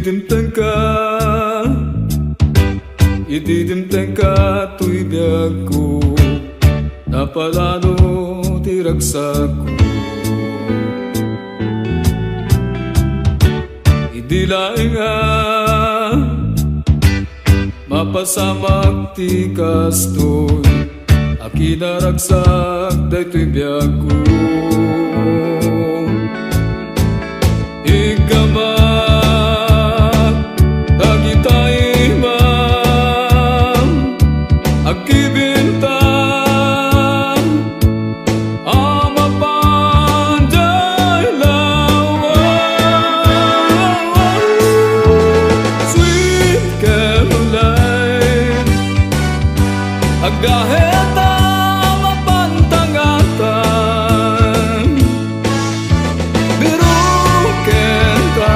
Ididimtang ka tuy biyag ko, napalano ti ragsak ko. Idilaing nga mapasamak ti kastoy, akinaragsak daytoy biyag ko. Igamak dagitay imam agkibintang amapanday lawan. Sweet Caroline agdaheta mapantangatan, biruken ka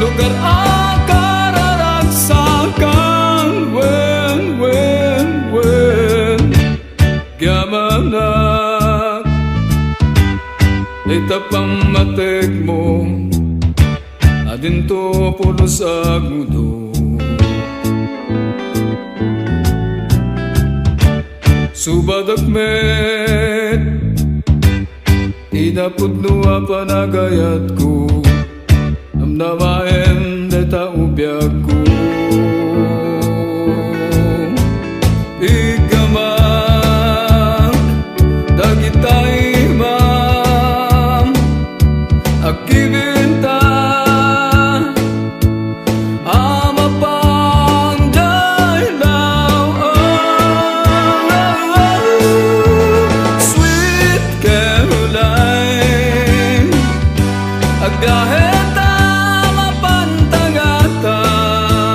lugar akararagsakan. When gyamanak itapang matek mo adinto pulos agmudo. Subadakmet inapudno panagayat ko, amnamaen deta ubiyag ko. Igamak dagitay imam agkibinta amapanday lawan. Sweet Caroline agdaheta mapantangatan,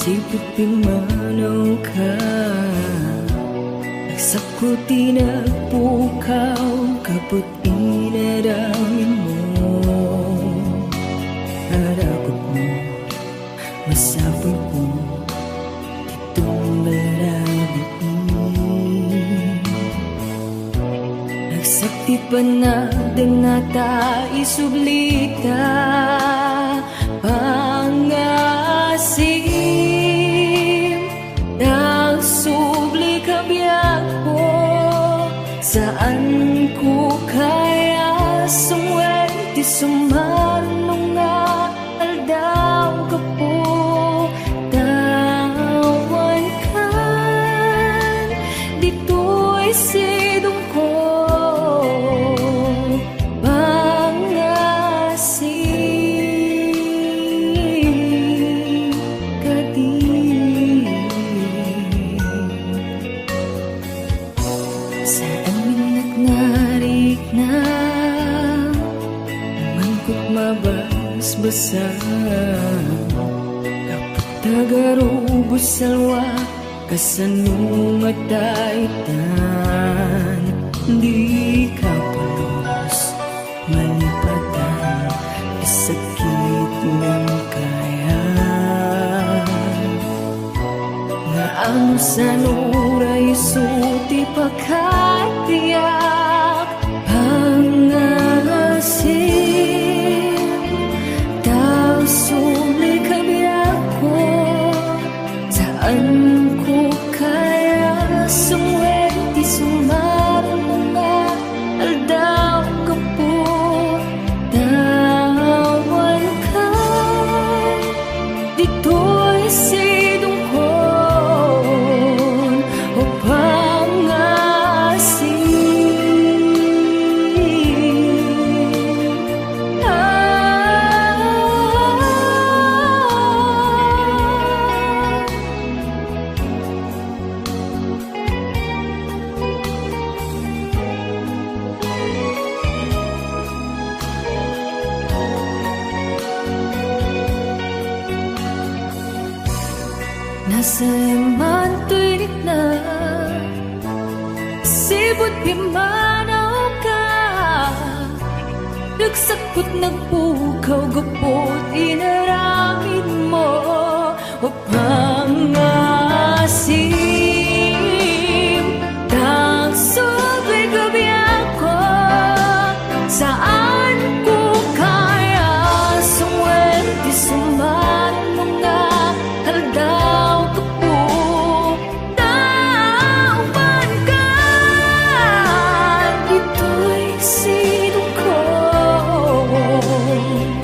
Sipot pimanaw ka, nagsakuti nagpukaw, kaput inadamin mo. Harakot mo, masapol ko, itong balabiin. Nagsakti pa natin nata isublika, pangasim. Nagsubli ka biyak ko, saan ko kaya sumwerte sumarnong nga aldaw ka po. Tawan kan, dito'y sidong ko, pangasim ka di. Sa amin nagnarik na, mangkot mabasbasa, kapag tagarubos salwa, kasanong at daitan. Di ka palos, malipatan, isakit ng kaya. Nga ang sanuray suti pagkatiyak, pangasim. Tao sumli kabiyak ko, saan ko kaya sumwerte sumarang mga aldaw ka po. Tawan ka, dito'y sidong ko, o pangasim. Nasa manto'y na, sibot pimanaw ka, nagsakot nagpukaw, gapot inaramin mo, o pangasim. Nagsubli gabiyak ko, saan ko kaya sumwerte sumarang mga aldaw ka po. Tawan ka, dito'y sidong ko,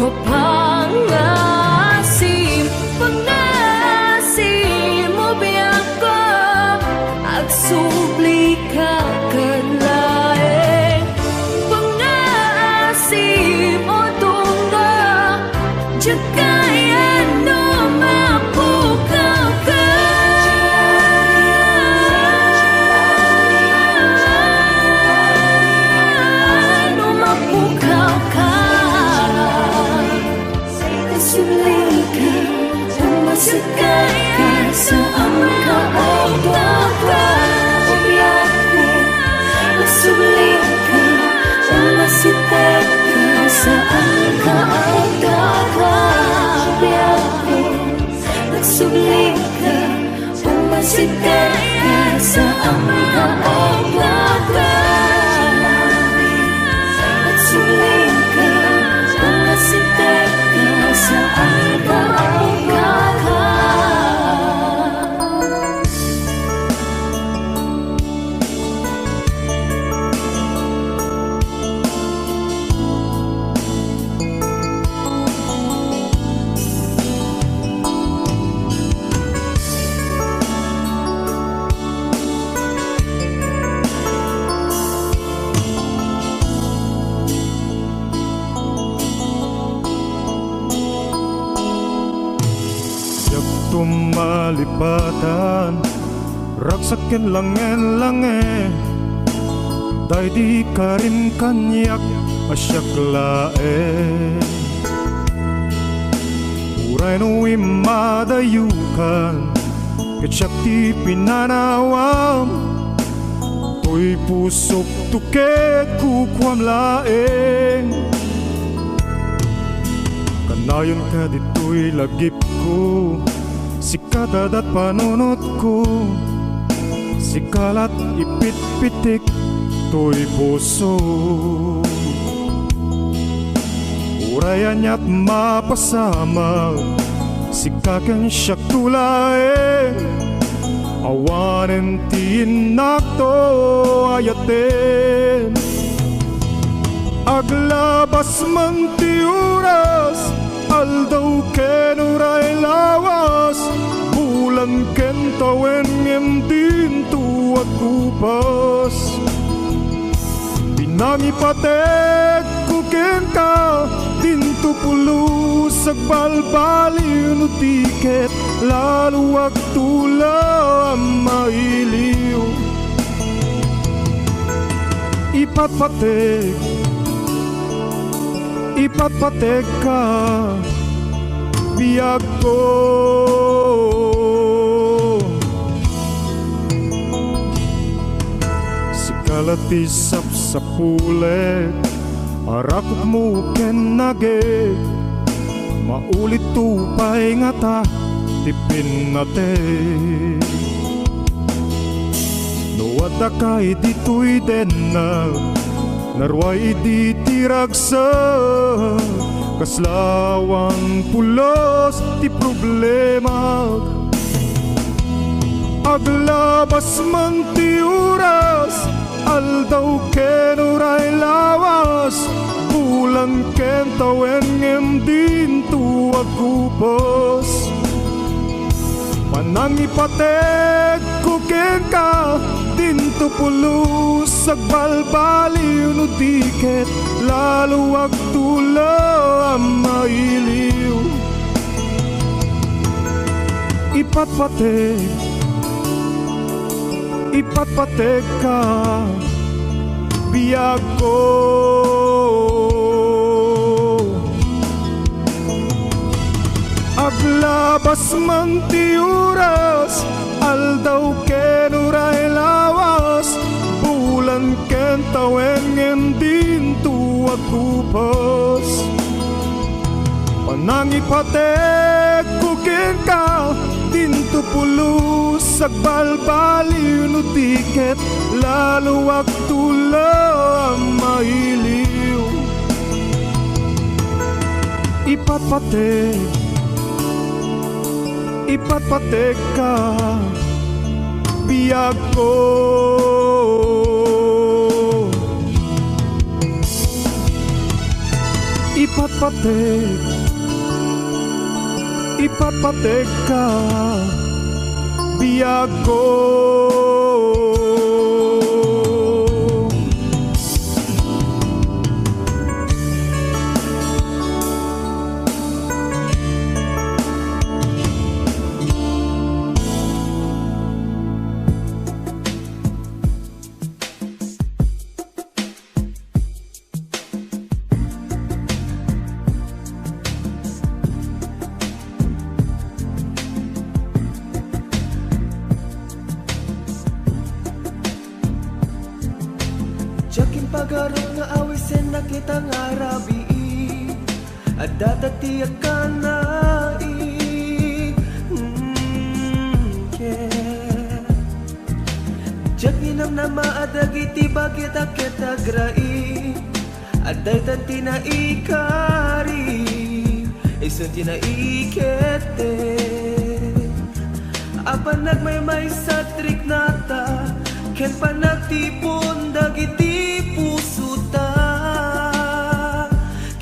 o pangasim. Pangasim mo biyak ko, agsubli ka kadlaeng. Pangasim o tungga, diyan kaya mapukaw ka. Mapukaw ka, sumli ka, umasakay ka, saan ka ay baka. Umiyak mo, magsubli ka, umasakay ka, saan ka ay baka. Umiyak mo, magsubli ka, umasakay ka, saan ka ay baka. Magsubli ka, umasakay ka, saan ka ay baka. Tumalipatan, raksakin langen-lange, day di ka rin kanyak asyak lae. uray no imadayukan ket siya ti pinanawam to'y pusok tuket kukwam laeng kanayon ka dito'y lagip ko sikadat at panunot ko sikalat ipit-pitik to'y puso urayan niya't mapasama sikakan siyak tulaeng awanen ti inakto ayaten aglabas man ti oras aldaw ken uray lawas bulan ken tawen ngem din tuwag kupas pinangipatek kuken ka dinto pulos agbalbaliw no tiket lalo ag tula mailiw ipatpatek ka biyag ko sikalati sapsapulet arakot mo ken nage maulit tupay nga ta tipin natin no ada kay dito'y denna narway di tiragsa kaslawang pulos ti problema aglabas man ti oras aldaw ken uray lawas bulan ken tawen ngem din tuwag kupos panangipatek kuken ka dinto pulos agbalbaliw no tiket lalo ag tula mailiw ipatpatek ka biyag ko aglabas man ti oras aldaw ken uray lawas bulan ken tawen ngem din tuwag kupas panangipatek kuken ka dinto pulos agbalbaliw no tiket lalo ag tula mailiw ipatpatek ka biyag ko ipatpatek ka biyag ko Jakin pagarot nga awisen na kita nga rabi at datatiyak ka na yeah. Jakinam na maadagiti bagit akita grai at daytan tina ikari isun tina ikete apan nagmay sa trik nata ken panagtipon dagiti puso ta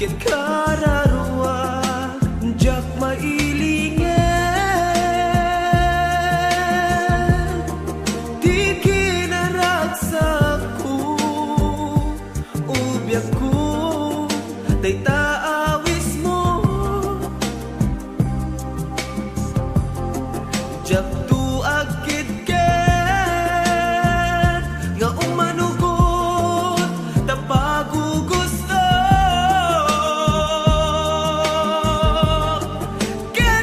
ken kararwa jak mailingen di kinaragsak ko ubyak ko day taawis mo jak tuag Get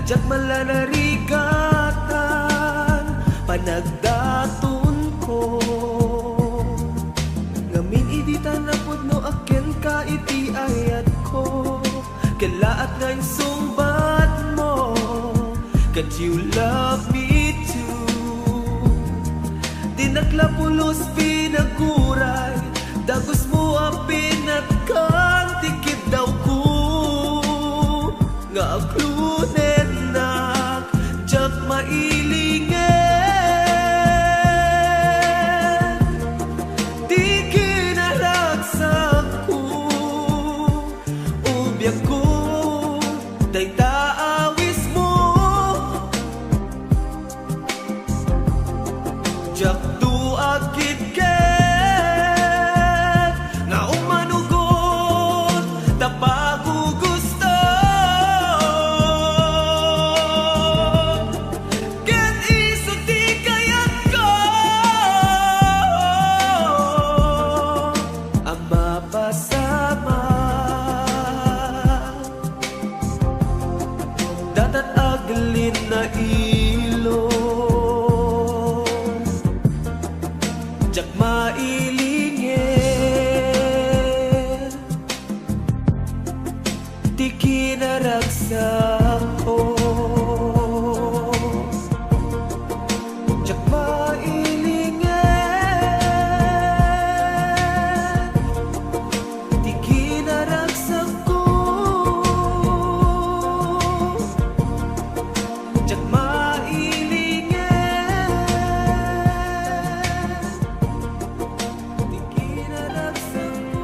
Kadyak malanarigatan panagdaton ko ngamin idita na pudno aken ka iti ayat ko kalaat nga sumbat mo that you love me too Dinaklapulos pinaguray dagos mo apin at kang tikid daw ko nga aglunen nak jak mailingen di kinaragsak ko ubyak ko day taawis mo jak tuagid ket nga umanugot tapago gusto ket isog di kayat ko ang mapasama datat aglin na ilo jak mailingin di kinaragsak ko jak mailingin di kinaragsak ko jak mailingin di kinaragsak ko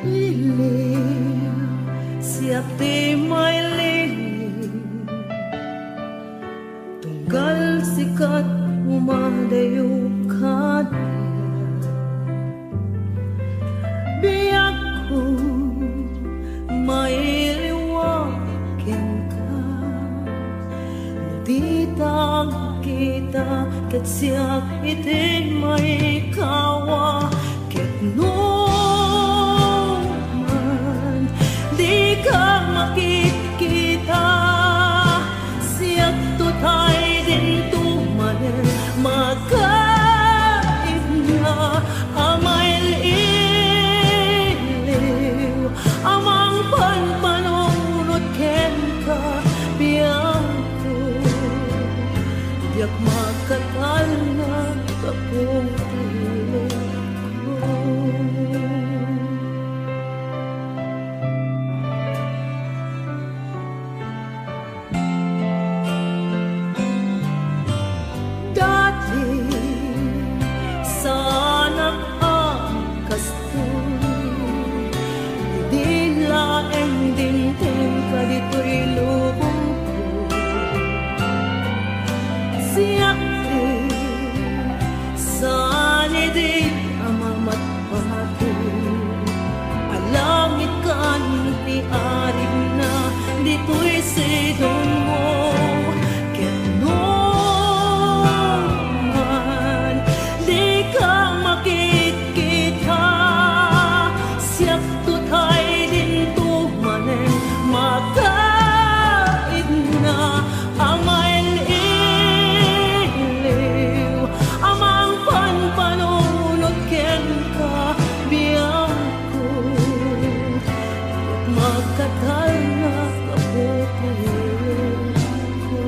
Lilim, siap di may lilim Tunggal sikat umadayo ka Biyak ko mailiwakin ka Nutitag kita ket siyak iti may kawa Ket man di ka makikita siyak tutay din tumanen makain na amay iliw amang panpanunod ken ka biyang ko diyak makatal na kaputin ko dati sana ang kastoy di laeng dintin ka dito'y lubong ko siyak din sana din amamat pati alamit kan ti arim na dito'y sidon mo di ka makikita siyak tutay din tumanen makain na amay iliw amang panpanunod ken ka biyang ko magkatal na kaputin ko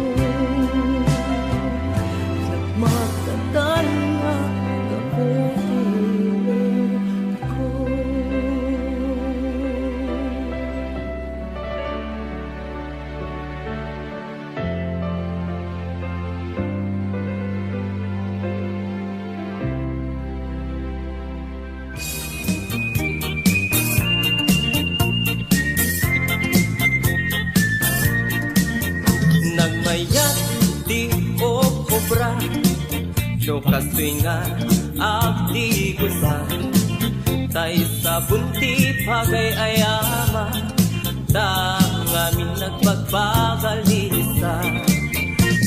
magkatal na kaputin ko nagmayat di o obra no kaswingan abdi gusan tay sa bunti pagay ayama tangamin nagpagpagalisa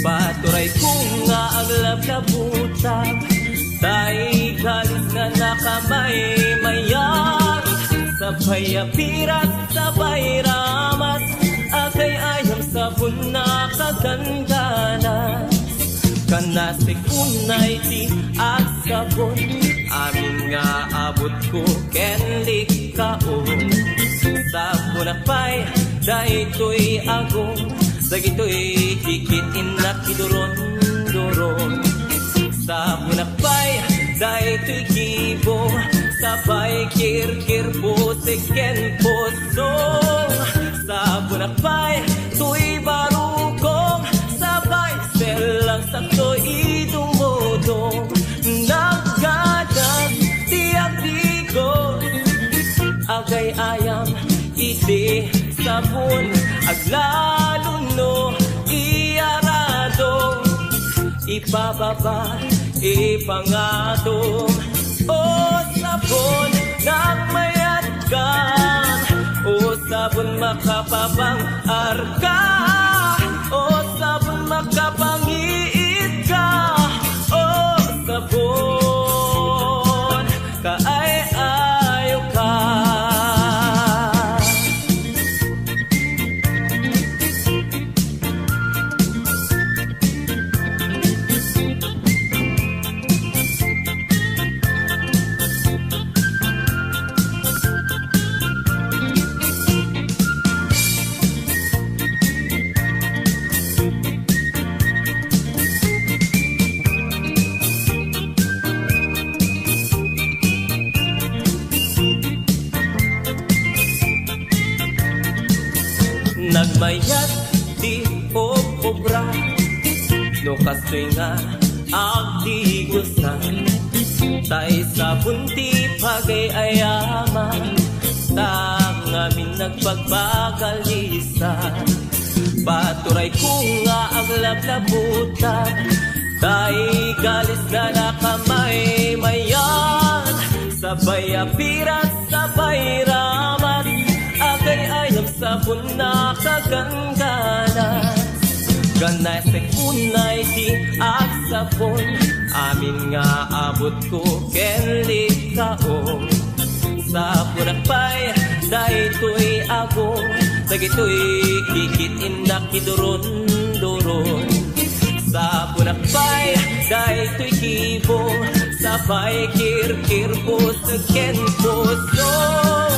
baturay ko ang lablabutan, tayo galis na nakamay mayan. Sabay apiras, sabay ramas, agay ayam sabon na kagandanas. Kanasik unay ti at sabon, amin nga abot ko kenlik kaon. Sabon apay, dahito'y agong, dagito'y kikitin na kidoron-doron. Sabon apay, dahito'y kibo, sabay kirkir pusik ken posong. Sabon apay, to'y barukong, sabay selang sakto'y dumodong. Nagkadas tiyak digos, agay ayam iti sabon, aglaluno iarado, ipababa ipangatong. O sabon nagmayat ka, o sabon makapabang arka, o sabon makapangiit ka, o sabon kaay-ayo ka. Nagmayat di o obra, no kastoy nga agdigusan, tay sa bunti pagay ayama, tang amin nagpagbagalisa. Paturay ko nga ang lablabutan, tay galis na nakamay mayan. Sabay apiras, sabay ramat, agay ayam sabon na kagandanas. Ganasek unay ti at sabon, amin nga abot ko kenlik kaon. Sabon apay, dahito'y agong, dagito'y kikitin na kidoron-doron. Sabon apay, dahito'y kibo, sabay kirkir pusik ken posong.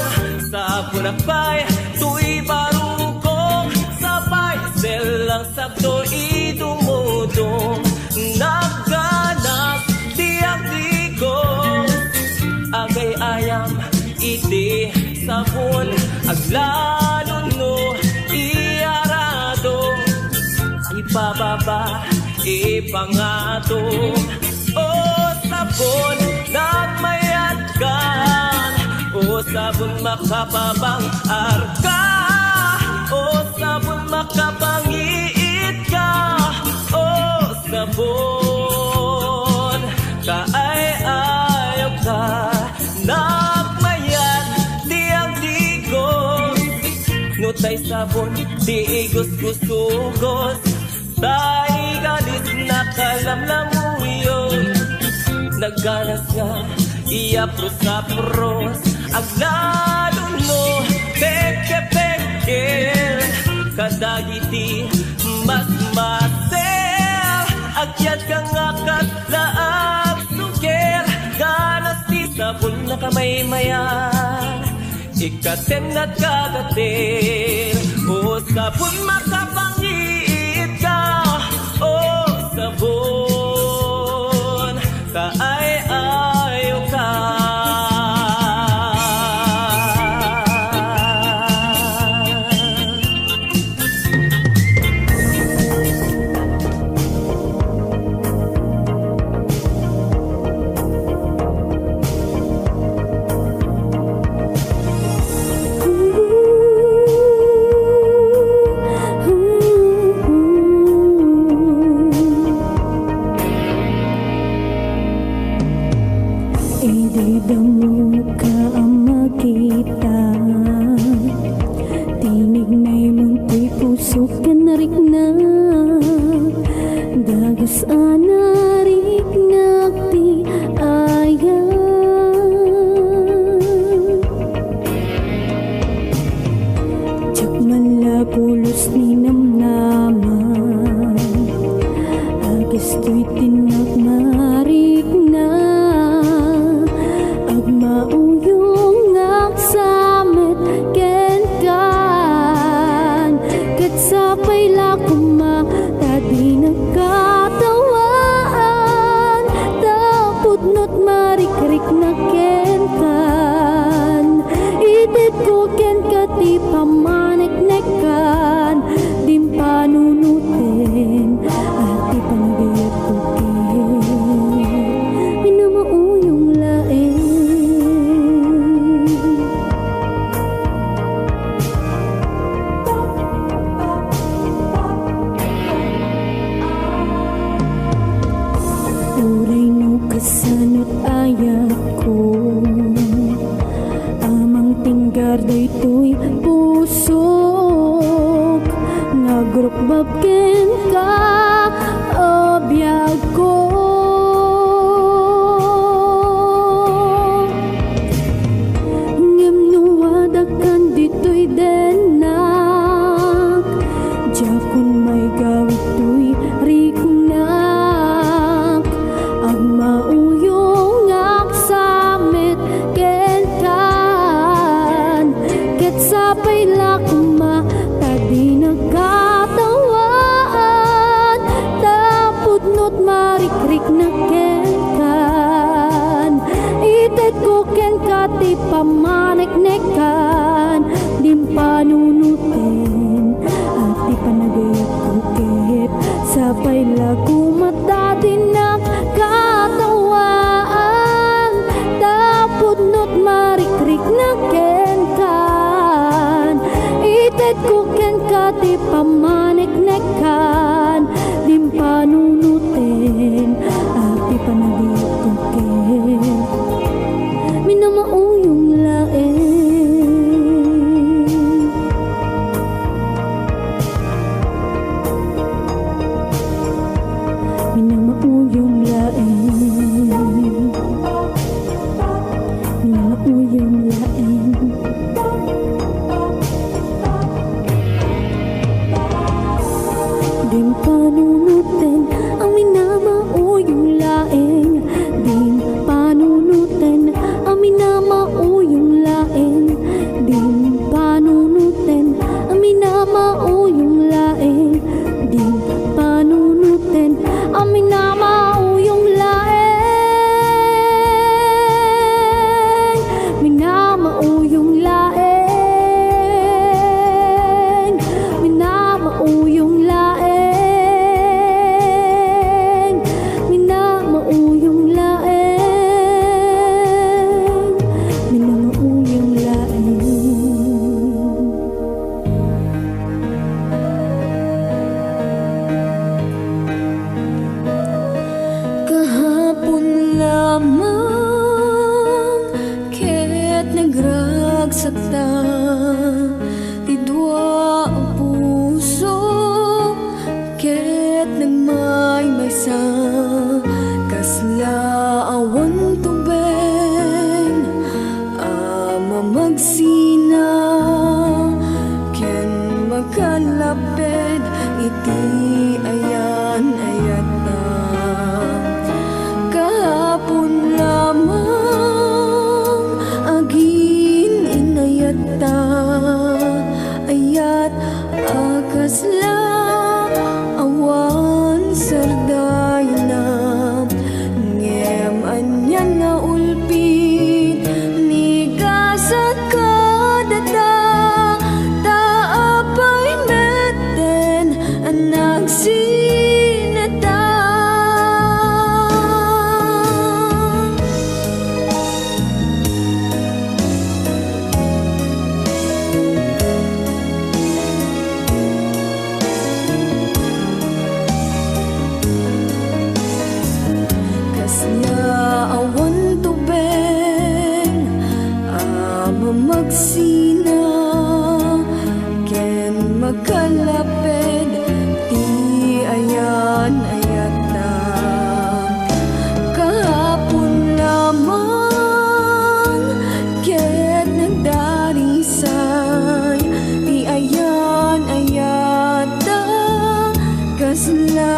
Sabon apay, to'y barukong, sabay selang sabto'y dumudong. Nagganas tiyak digos, agay ayam iti sabon, aglaluno iarado, ipababa ipangatong. O sabon nagmayat ka, o sabon makapabang arka, o sabon makapangiit ka, o sabon kaay-ayaw ka. Nagmayat tiyak digos, no tay sabon di igos-gusugos, tay galis na kalamlamuyon. Nagganas nga iapros-apros, aglaluno peke-peke, kadagiti mas-masel, agyat ka nga katlaag suker. Ganas ti sabon na kamay-mayan, ikaten at kagatin, o sabon makapangiit ka, o sabon kaay-ayaw ka. Dagas anarik nagti ayan Tsak malapulos ni namnaman Agis to'y tinagmarik na Agmauyong aksamet ken kan Kat sapay lakuma tadi nagkatawaan Tapudnot marikrik na ken kan Itit ko ken kati pamanek-nekan Dim panunutin at di panagayat ko ken Minamauyong laeng Uray no kasanot ayat ko Amang tinggar daytoy pusok Ngagrukbab ken ka abiyag ko Ngem nuwadakan ditoy denak Jakon may gawit to'y riknak Agmauyong aksamet ken kan Ket sapay lakuma tadi nagkatawaan Tapudnot marikrik na ken kan Itet ko ken kati pamanek-nekan Dim panunutin at di panagayat ko ket Sapay lakuma tadi nagkatawaan Tapudnot marikrik na ken kan Itet ko ken kati pamanek-nekan Dim panunutin at di panagayat ko ket Minamauyong laeng Minamauyong laeng Minamauyong laeng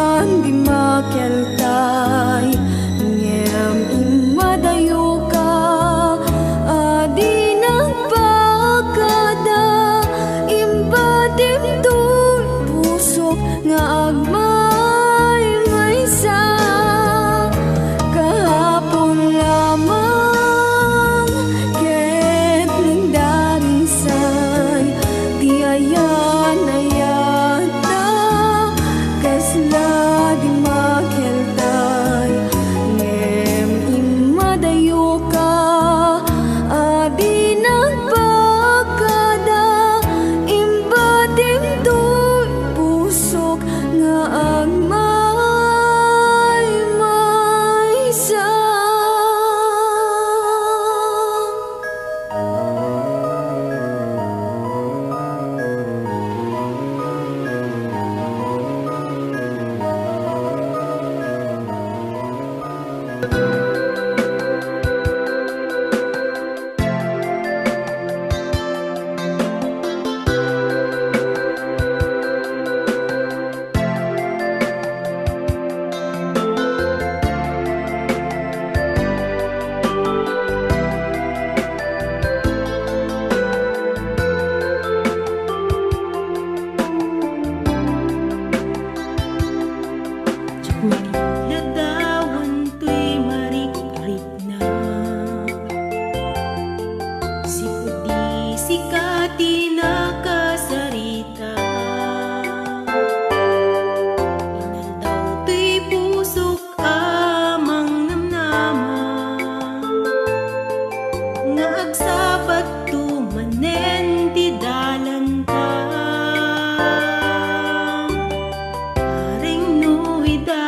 Kaslan di makeltay ngem imadayo ka adi nagpagkada imbadim tun pusok nga agmay maysa kahapon lamang ket nagdaring say di ayan ayata kasla di makeltay ngem imadayo ka adi nagpagkada imbadim tun pusok nga agmay maysa. Ladawan to'y marik-rik na si pudi sikati na kasarita inaldaw to'y pusok amang namnaman nga agsabat tumanen ti dalanta aring nuida